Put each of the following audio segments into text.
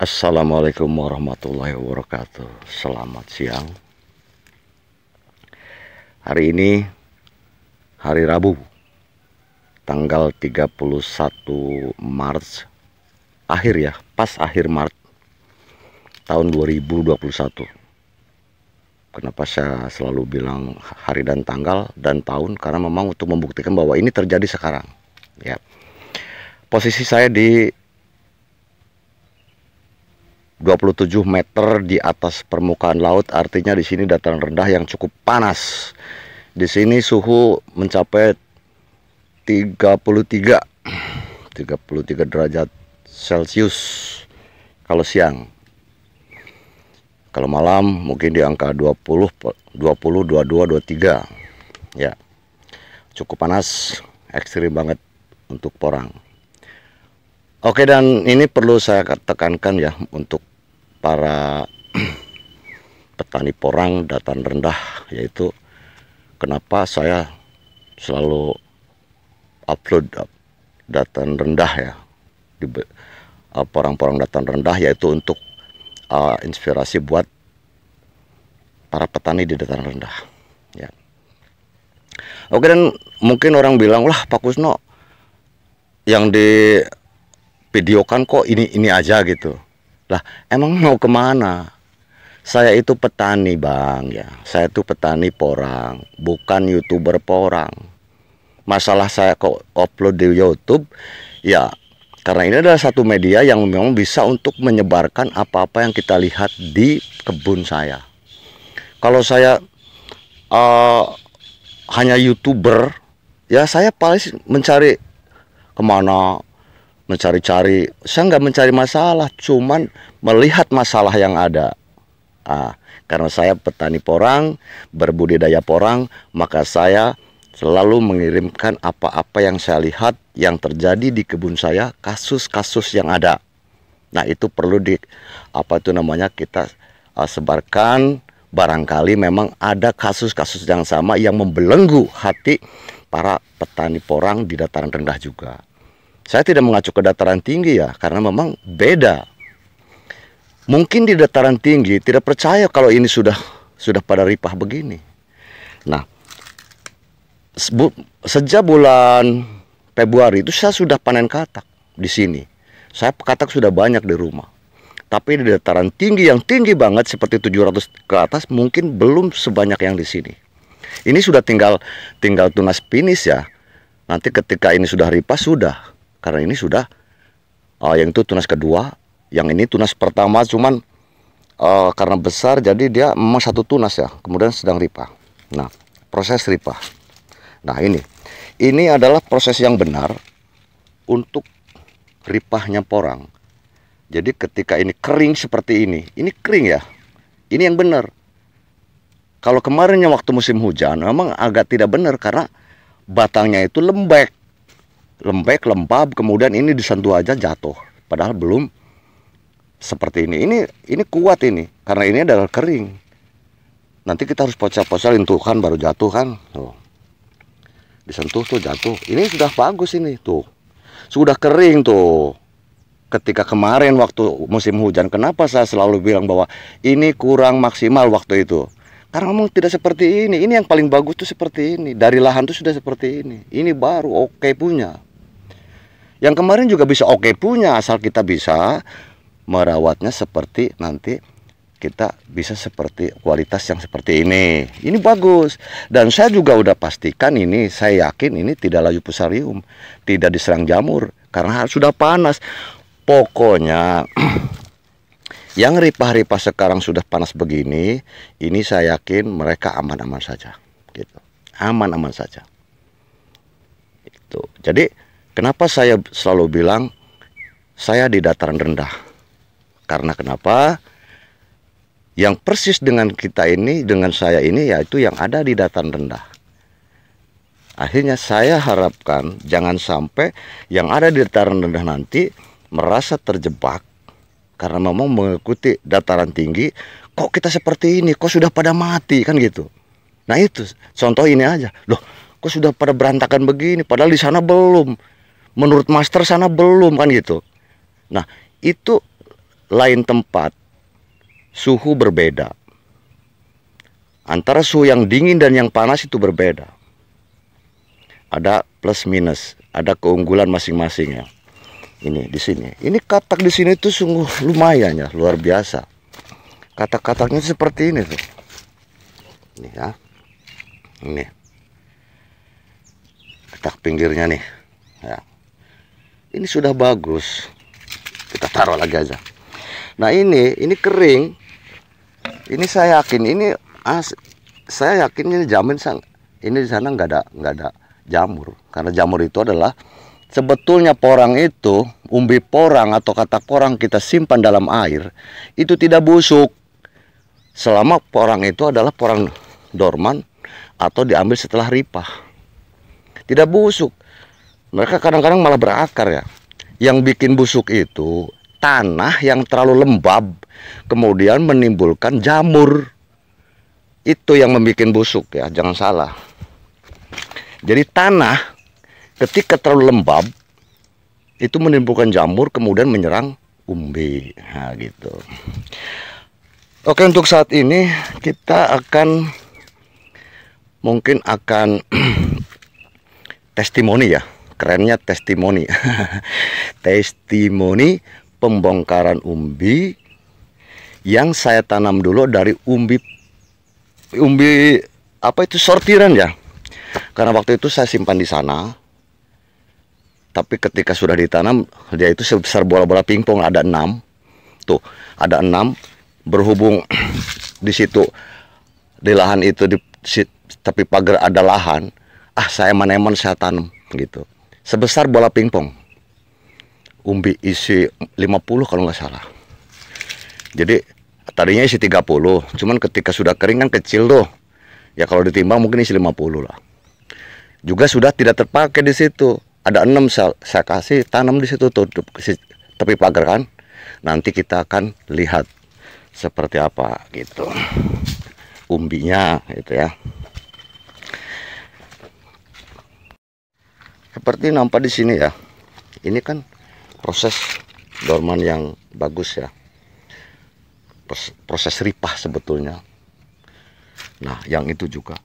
Assalamualaikum warahmatullahi wabarakatuh. Selamat siang. Hari ini hari Rabu, tanggal 31 Maret. Akhir ya, pas akhir Maret tahun 2021. Kenapa saya selalu bilang hari dan tanggal dan tahun? Karena memang untuk membuktikan bahwa ini terjadi sekarang. Ya. Posisi saya di 27 meter di atas permukaan laut, artinya di sini dataran rendah yang cukup panas. Di sini suhu mencapai 33 derajat Celcius kalau siang. Kalau malam mungkin di angka 20, 22, 23. Ya. Cukup panas, ekstrim banget untuk porang. Oke, dan ini perlu saya tekankan ya untuk para petani porang dataran rendah, yaitu kenapa saya selalu upload dataran rendah ya, di porang-porang dataran rendah, yaitu untuk inspirasi buat para petani di dataran rendah ya. Oke, dan mungkin orang bilang, lah Pak Kusno yang di videokan kok ini aja gitu. Lah, emang mau kemana? Saya itu petani bang ya. Saya itu petani porang, bukan YouTuber porang. Masalah saya kok upload di YouTube ya, karena ini adalah satu media yang memang bisa untuk menyebarkan apa-apa yang kita lihat di kebun saya. Kalau saya hanya YouTuber ya, saya paling mencari kemana, mencari-cari. Saya nggak mencari masalah, cuman melihat masalah yang ada. Karena saya petani porang, berbudidaya porang, maka saya selalu mengirimkan apa-apa yang saya lihat yang terjadi di kebun saya, kasus-kasus yang ada. Nah, itu perlu kita sebarkan. Barangkali memang ada kasus-kasus yang sama yang membelenggu hati para petani porang di dataran rendah juga. Saya tidak mengacu ke dataran tinggi ya, karena memang beda. Mungkin di dataran tinggi tidak percaya kalau ini sudah pada ripah begini. Nah, sejak bulan Februari itu saya sudah panen katak di sini. Saya katak sudah banyak di rumah. Tapi di dataran tinggi yang tinggi banget seperti 700 ke atas mungkin belum sebanyak yang di sini. Ini sudah tinggal tunas finish ya. Nanti ketika ini sudah ripah sudah. Karena ini sudah yang itu tunas kedua, yang ini tunas pertama, cuman karena besar jadi dia memang satu tunas ya, kemudian sedang ripah. Nah, proses ripah. Nah, ini adalah proses yang benar untuk ripahnya porang. Jadi ketika ini kering seperti ini kering ya, ini yang benar. Kalau kemarinnya waktu musim hujan memang agak tidak benar karena batangnya itu lembek, lembab, kemudian ini disentuh aja jatuh. Padahal belum seperti ini. Ini kuat ini, karena ini adalah kering. Nanti kita harus pocel-pocel lintukan baru jatuh kan. Tuh. Disentuh tuh jatuh. Ini sudah bagus ini tuh. Sudah kering tuh. Ketika kemarin waktu musim hujan, kenapa saya selalu bilang bahwa ini kurang maksimal waktu itu? Karena memang tidak seperti ini. Ini yang paling bagus tuh seperti ini. Dari lahan tuh sudah seperti ini. Ini baru oke punya. Yang kemarin juga bisa oke punya, asal kita bisa merawatnya seperti nanti kita bisa seperti kualitas yang seperti ini. Ini bagus. Dan saya juga udah pastikan ini, saya yakin ini tidak layu fusarium, tidak diserang jamur karena sudah panas. Pokoknya yang ripah-ripah sekarang sudah panas begini, ini saya yakin mereka aman-aman saja, gitu. Aman-aman saja. Itu. Jadi kenapa saya selalu bilang saya di dataran rendah? Karena kenapa? Yang persis dengan kita ini, dengan saya ini, yaitu yang ada di dataran rendah. Akhirnya saya harapkan jangan sampai yang ada di dataran rendah nanti merasa terjebak karena memang mengikuti dataran tinggi. Kok kita seperti ini, kok sudah pada mati kan gitu. Nah itu contoh ini aja, loh kok sudah pada berantakan begini, padahal di sana belum, menurut master sana belum kan gitu. Nah itu lain tempat suhu berbeda. Antara suhu yang dingin dan yang panas itu berbeda. Ada plus minus, ada keunggulan masing-masing ya. Ini di sini. Ini katak di sini tuh sungguh lumayan ya, luar biasa. Katak-kataknya seperti ini tuh. Ini ya. Ini. Katak pinggirnya nih. Ya. Ini sudah bagus. Kita taruh lagi aja. Nah, ini kering. Ini saya yakin saya yakin ini jamin ini di sana nggak ada jamur, karena jamur itu adalah sebetulnya porang itu, umbi porang atau katak porang kita simpan dalam air itu tidak busuk selama porang itu adalah porang dorman atau diambil setelah ripah, tidak busuk. Mereka kadang-kadang malah berakar ya. Yang bikin busuk itu tanah yang terlalu lembab, kemudian menimbulkan jamur. Itu yang membuat busuk ya, jangan salah. Jadi tanah ketika terlalu lembab itu menimbulkan jamur, kemudian menyerang umbi. Nah, gitu. Oke, untuk saat ini kita mungkin akan testimoni ya. Kerennya testimoni. Testimoni pembongkaran umbi yang saya tanam dulu dari umbi apa itu, sortiran ya. Karena waktu itu saya simpan di sana. Tapi ketika sudah ditanam, dia itu sebesar bola-bola pingpong, ada 6. Tuh, ada 6 berhubung di situ di lahan itu tapi pagar ada lahan. Saya maneman saya tanam gitu. Sebesar bola pingpong. Umbi isi 50 kalau nggak salah. Jadi tadinya isi 30, cuman ketika sudah kering kan kecil tuh. Ya kalau ditimbang mungkin isi 50 lah. Juga sudah tidak terpakai di situ. Ada 6 saya kasih tanam di situ tuh tepi pagar kan. Nanti kita akan lihat seperti apa gitu. Umbinya gitu ya. Seperti nampak di sini ya. Ini kan proses dorman yang bagus ya. Proses ripah sebetulnya. Nah, yang itu juga.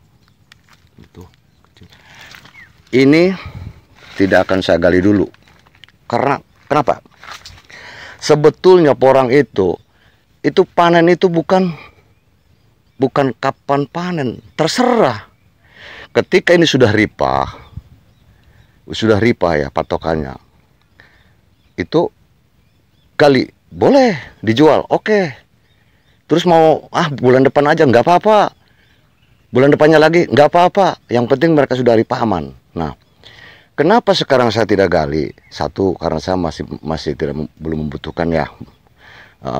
Itu. Ini tidak akan saya gali dulu. Karena kenapa? Sebetulnya porang itu panen itu bukan kapan panen, terserah. Ketika ini sudah ripah ya patokannya. Itu kali boleh dijual, oke. Terus mau bulan depan aja nggak apa-apa. Bulan depannya lagi nggak apa-apa. Yang penting mereka sudah ripah aman. Nah, kenapa sekarang saya tidak gali? Satu, karena saya masih belum membutuhkan ya.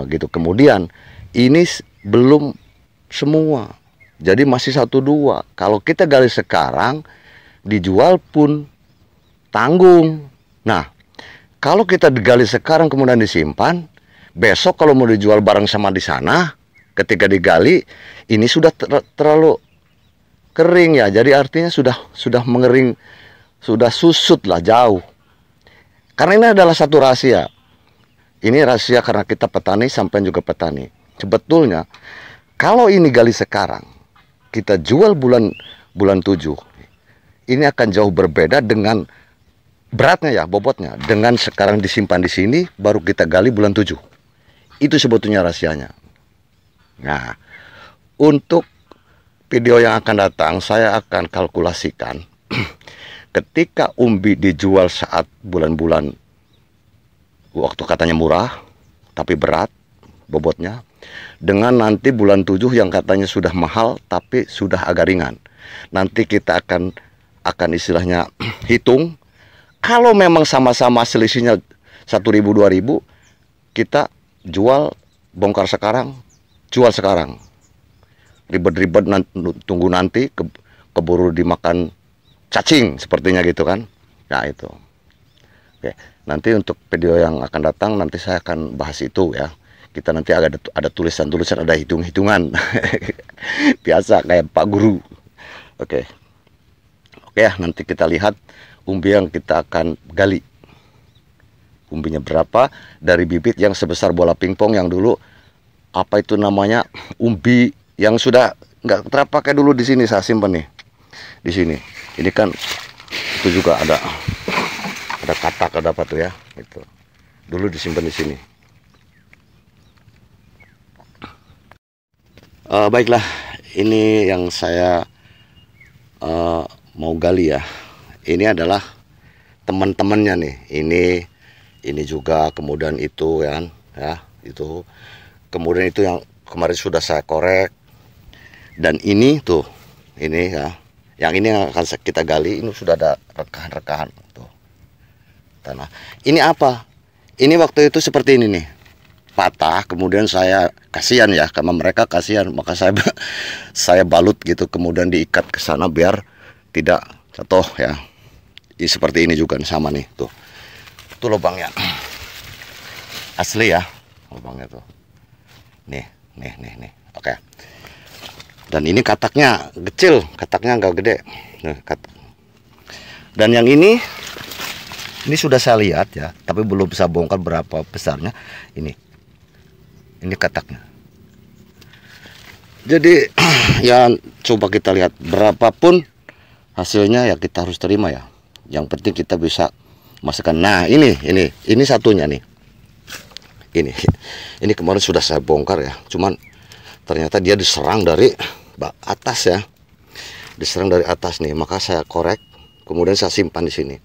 Gitu. Kemudian ini belum semua. Jadi masih 1-2. Kalau kita gali sekarang dijual pun tanggung. Nah, kalau kita digali sekarang kemudian disimpan, besok kalau mau dijual bareng sama di sana, ketika digali ini sudah terlalu kering ya. Jadi artinya sudah mengering, sudah susut lah jauh. Karena ini adalah satu rahasia. Ini rahasia karena kita petani, sampai juga petani. Sebetulnya kalau ini gali sekarang, kita jual bulan 7, ini akan jauh berbeda dengan beratnya ya, bobotnya. Dengan sekarang disimpan di sini, baru kita gali bulan 7. Itu sebetulnya rahasianya. Nah, untuk video yang akan datang, saya akan kalkulasikan ketika umbi dijual saat bulan-bulan waktu katanya murah, tapi berat bobotnya, dengan nanti bulan 7 yang katanya sudah mahal, tapi sudah agak ringan. Nanti kita akan istilahnya hitung. Kalau memang sama-sama selisihnya 1.000 2.000, kita jual, bongkar sekarang, jual sekarang. Ribet-ribet tunggu nanti keburu dimakan cacing sepertinya gitu kan. Nah, itu. Oke, nanti untuk video yang akan datang nanti saya akan bahas itu ya. Kita nanti ada tulisan-tulisan, ada hitung-hitungan. Biasa kayak Pak Guru. Oke. Oke ya, nanti kita lihat umbi yang kita akan gali. umbinya berapa dari bibit yang sebesar bola pingpong yang dulu apa itu namanya, umbi yang sudah nggak terpakai dulu. Di sini saya simpan nih, di sini. Ini kan itu juga ada katak, ada apa tuh ya, itu dulu disimpan di sini. Baiklah, ini yang saya mau gali ya. Ini adalah teman-temannya nih. Ini juga, kemudian itu ya, itu. Kemudian itu yang kemarin sudah saya korek. Dan ini tuh, ini ya. Yang ini yang akan kita gali, ini sudah ada rekahan-rekahan tuh. Tanah. Ini apa? Ini waktu itu seperti ini nih. Patah, kemudian saya kasihan ya, karena mereka kasihan, maka saya balut gitu, kemudian diikat ke sana biar tidak jatuh ya. Ini seperti ini juga sama nih tuh. Itu lubangnya. Asli ya lubangnya tuh. Nih. Oke. Dan ini kataknya kecil, kataknya nggak gede. Nah, dan yang ini sudah saya lihat ya, tapi belum bisa bongkar berapa besarnya. Ini kataknya. Jadi ya coba kita lihat, berapapun hasilnya ya kita harus terima ya. Yang penting kita bisa masukkan. Nah ini satunya nih. Ini kemarin sudah saya bongkar ya. Cuman ternyata dia diserang dari atas ya. Diserang dari atas nih. Maka saya korek. Kemudian saya simpan di sini.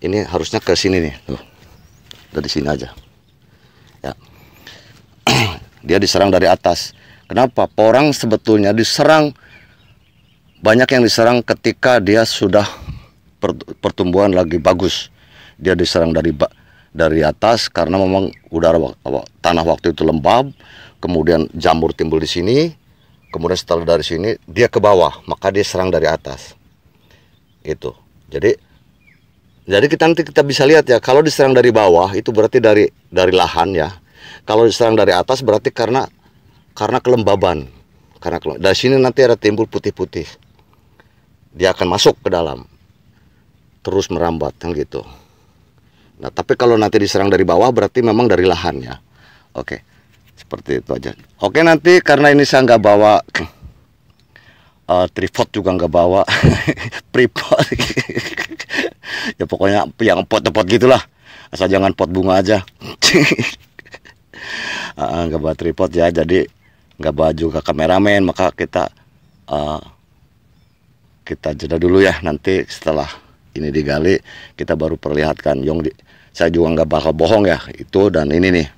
Ini harusnya ke sini nih. Tuh. Dari sini aja. Ya. Dia diserang dari atas. Kenapa? Porang sebetulnya diserang, banyak yang diserang ketika dia sudah pertumbuhan lagi bagus. Dia diserang dari atas karena memang udara tanah waktu itu lembab, kemudian jamur timbul di sini, kemudian setelah dari sini dia ke bawah, maka dia serang dari atas. Itu. Jadi nanti kita bisa lihat ya, kalau diserang dari bawah itu berarti dari lahan ya. Kalau diserang dari atas berarti karena kelembaban. Dari sini nanti ada timbul putih-putih. Dia akan masuk ke dalam. Terus merambat kan gitu. Nah, tapi kalau nanti diserang dari bawah berarti memang dari lahan ya. Oke. Seperti itu aja. Oke, nanti karena ini saya nggak bawa tripod, juga nggak bawa tripod. Ya pokoknya yang pot-pot gitulah. Asal jangan pot bunga aja. Nggak bawa tripod ya, jadi nggak bawa juga kameramen, maka kita jeda dulu ya. Nanti setelah ini digali kita baru perlihatkan. Saya juga nggak bakal bohong ya, itu dan ini nih.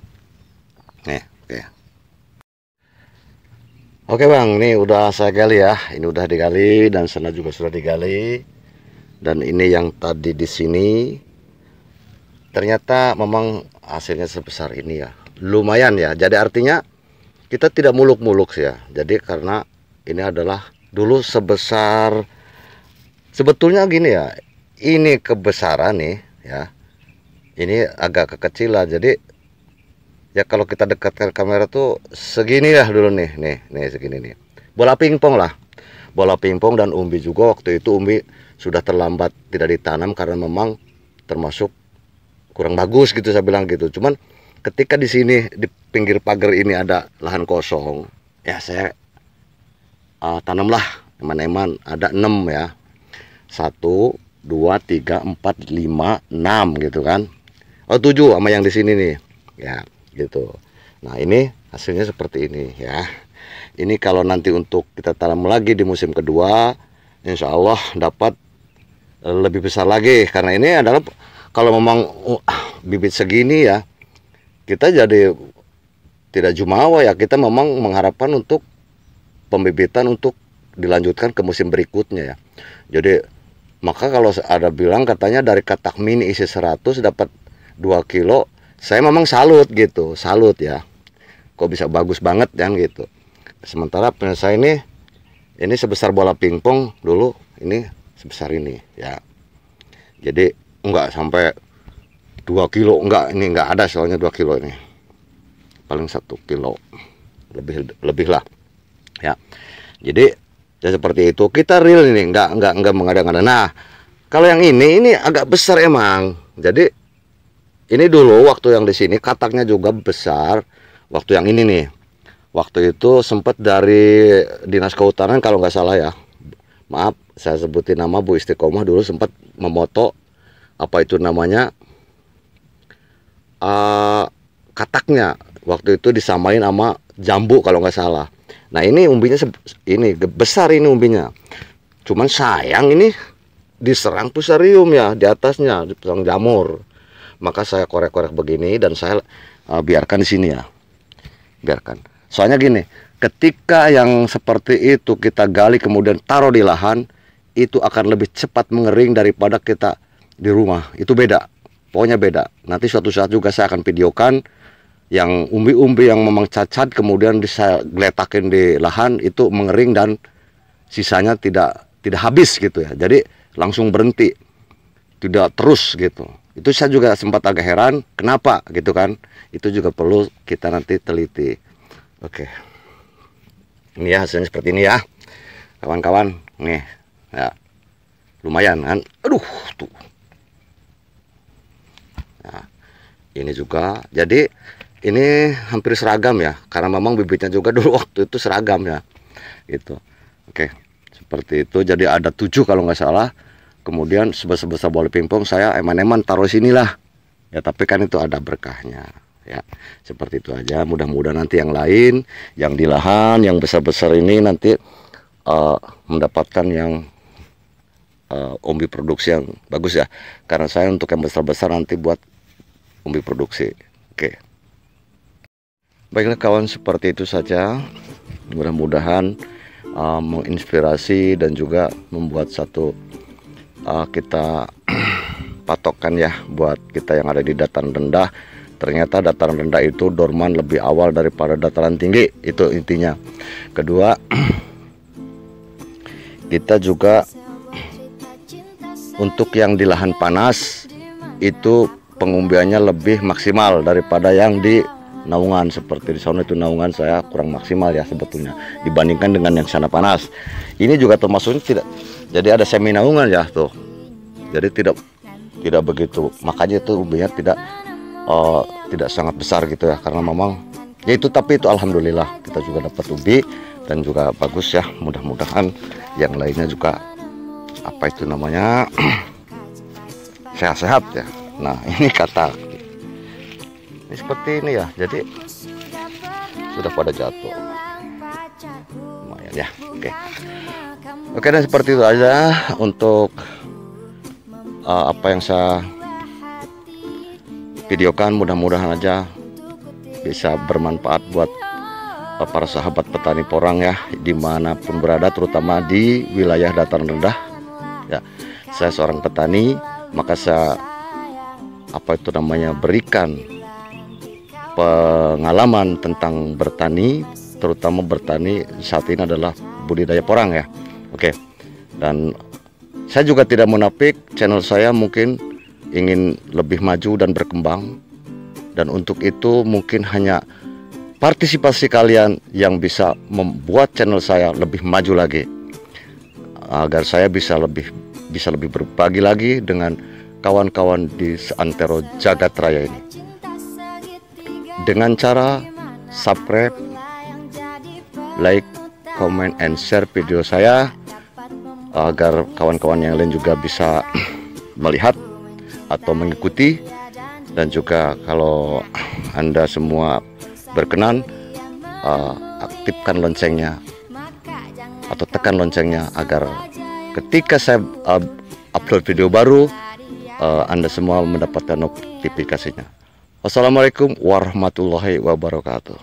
Oke bang, ini udah saya gali ya. Ini udah digali dan sana juga sudah digali. Dan ini yang tadi di sini ternyata memang hasilnya sebesar ini ya. Lumayan ya. Jadi artinya kita tidak muluk-muluk ya. Jadi karena ini adalah dulu sebesar, sebetulnya gini ya. Ini kebesaran nih ya. Ini agak kekecilan. Jadi ya kalau kita dekatkan kamera tuh segini lah dulu nih. Nih segini nih. Bola pingpong lah. Bola pingpong dan umbi juga waktu itu umbi sudah terlambat tidak ditanam karena memang termasuk kurang bagus gitu, saya bilang gitu. Cuman ketika di sini di pinggir pagar ini ada lahan kosong, ya saya tanamlah eman-eman, ada 6 ya. 1, 2, 3, 4, 5, 6 gitu kan. Oh 7 sama yang di sini nih. Ya, gitu. Nah, ini hasilnya seperti ini ya. Ini kalau nanti untuk kita tanam lagi di musim kedua, insya Allah dapat lebih besar lagi. Karena ini adalah kalau memang bibit segini ya, kita jadi tidak jumawa ya, kita memang mengharapkan untuk pembibitan untuk dilanjutkan ke musim berikutnya ya. Jadi maka kalau ada bilang katanya dari katak mini isi 100 dapat 2 kilo, saya memang salut gitu, salut ya. Kok bisa bagus banget kan gitu. Sementara punya saya ini sebesar bola pingpong dulu, ini sebesar ini ya. Jadi enggak sampai 2 kilo, enggak, ini enggak ada soalnya 2 kilo ini. Paling 1 kilo lebih lah. Ya. Jadi ya seperti itu. Kita real ini, enggak mengada-ngada. Nah, kalau yang ini agak besar emang. Jadi Ini dulu waktu yang di sini kataknya juga besar. Waktu yang ini nih, waktu itu sempat dari Dinas Kehutanan kalau nggak salah ya. Maaf, saya sebutin nama Bu Istiqomah dulu sempat memoto apa itu namanya kataknya. Waktu itu disamain sama jambu kalau nggak salah. Nah ini umbinya ini besar ini umbinya. Cuman sayang ini diserang fusarium ya di atasnya, diserang jamur. Maka saya korek-korek begini dan saya biarkan di sini ya. Biarkan. Soalnya gini, ketika yang seperti itu kita gali kemudian taruh di lahan, itu akan lebih cepat mengering daripada kita di rumah. Itu beda. Pokoknya beda. Nanti suatu saat juga saya akan videokan yang umbi-umbi yang memang cacat kemudian saya geletakin di lahan itu mengering dan sisanya tidak habis gitu ya. Jadi langsung berhenti. Tidak terus gitu. Itu saya juga sempat agak heran, kenapa gitu kan? Itu juga perlu kita nanti teliti. Oke. Ini ya hasilnya seperti ini ya. Kawan-kawan, nih. Ya. Lumayan kan? Aduh, tuh. Nah, ini juga. Jadi ini hampir seragam ya, karena memang bibitnya juga dulu waktu itu seragam ya. Gitu. Oke. Seperti itu. Jadi ada 7 kalau nggak salah. Kemudian sebesar bola pingpong saya eman-eman taruh sinilah ya, tapi kan itu ada berkahnya ya. Seperti itu aja. Mudah-mudahan nanti yang lain yang di lahan yang besar-besar ini nanti mendapatkan yang umbi produksi yang bagus ya, karena saya untuk yang besar-besar nanti buat umbi produksi. Oke, baiklah kawan, seperti itu saja. Mudah-mudahan menginspirasi dan juga membuat satu kita patokan ya buat kita yang ada di dataran rendah. Ternyata dataran rendah itu dorman lebih awal daripada dataran tinggi, itu intinya. Kedua, kita juga untuk yang di lahan panas itu pengumbiannya lebih maksimal daripada yang di naungan. Seperti di sana itu naungan saya kurang maksimal ya sebetulnya dibandingkan dengan yang sana panas. Ini juga termasuk tidak. Jadi ada semi naungan ya tuh. Jadi tidak begitu. Makanya itu umbinya tidak sangat besar gitu ya, karena memang ya itu, tapi itu alhamdulillah kita juga dapat umbi dan juga bagus ya. Mudah-mudahan yang lainnya juga apa itu namanya sehat-sehat ya. Nah ini katak ini seperti ini ya, jadi sudah pada jatuh lumayan ya. Oke, dan seperti itu aja untuk apa yang saya videokan. Mudah-mudahan aja bisa bermanfaat buat para sahabat petani porang ya, dimanapun berada, terutama di wilayah dataran rendah ya. Saya seorang petani, maka saya berikan pengalaman tentang bertani, terutama bertani saat ini adalah budidaya porang ya. Oke, dan saya juga tidak munafik, channel saya mungkin ingin lebih maju dan berkembang, dan untuk itu mungkin hanya partisipasi kalian yang bisa membuat channel saya lebih maju lagi, agar saya bisa lebih berbagi lagi dengan kawan-kawan di seantero jagat raya ini, dengan cara subscribe, like, comment, and share video saya, agar kawan-kawan yang lain juga bisa melihat atau mengikuti. Dan juga kalau Anda semua berkenan, aktifkan loncengnya atau tekan loncengnya agar ketika saya upload video baru, Anda semua mendapatkan notifikasinya. Wassalamualaikum warahmatullahi wabarakatuh.